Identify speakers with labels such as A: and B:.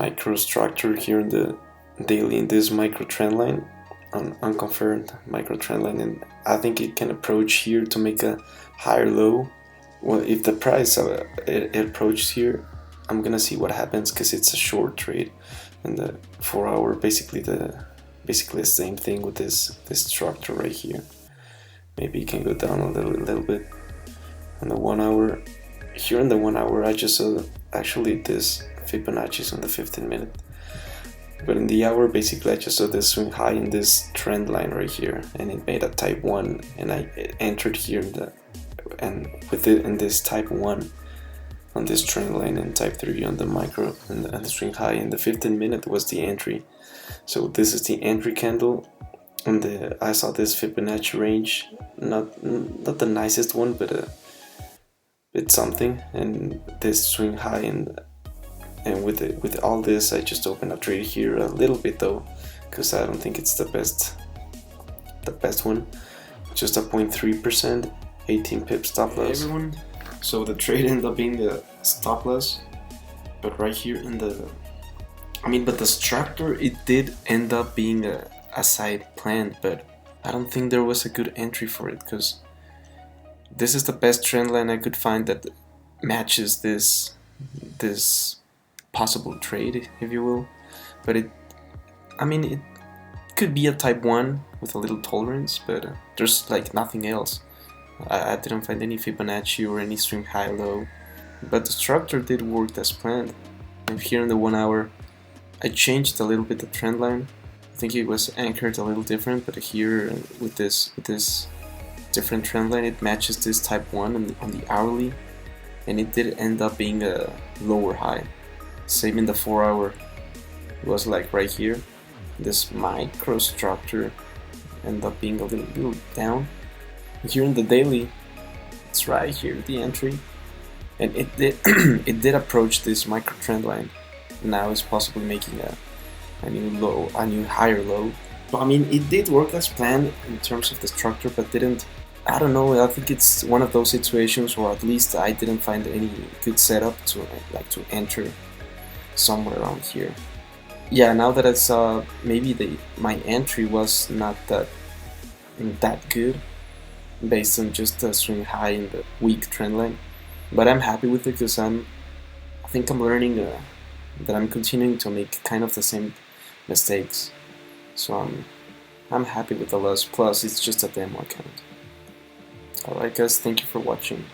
A: microstructure here in the daily in this micro trend line, on unconfirmed micro trend line, and I think it can approach here to make a higher low. Well, if the price it approaches here, I'm gonna see what happens, because it's a short trade, and the 4 hour basically the same thing with this structure right here. Maybe it can go down a little bit. On the 1 hour, here in the 1 hour, I just saw actually this Fibonacci's on the 15-minute. But in the hour, basically I just saw this swing high in this trend line right here, and it made a type 1, and I entered here and with it in this type 1 on this trend line, and type 3 on the micro, and the swing high in the 15-minute was the entry. So this is the entry candle, and I saw this Fibonacci range, not the nicest one, but it's something, and this swing high, and with all this, I just opened a trade here a little bit though, because I don't think it's the best one. Just a 0.3%, 18 pips stop loss. Hey everyone, so the trade ended up being a stop loss, but right here in but the structure, it did end up being a side plan, but I don't think there was a good entry for it, because this is the best trend line I could find that matches this possible trade, if you will. But it could be a type 1 with a little tolerance, but there's like nothing else. I didn't find any Fibonacci or any swing high low, but the structure did work as planned. And here in the 1 hour, I changed a little bit the trend line. I think it was anchored a little different, but here with this different trend line, it matches this type 1 on the hourly, and it did end up being a lower high. Same in the 4 hour, it was like right here. This microstructure ended up being a little down. Here in the daily, it's right here, the entry, and it did approach this micro trend line. Now it's possibly making a new higher low. So, it did work as planned in terms of the structure, but didn't. I don't know. I think it's one of those situations where at least I didn't find any good setup to enter somewhere around here. Yeah, now that I saw, maybe my entry was not that good, based on just a swing high in the weak trend line. But I'm happy with it, because I think I'm learning that I'm continuing to make kind of the same mistakes. So I'm happy with the loss. Plus, it's just a demo account. Alright guys, thank you for watching.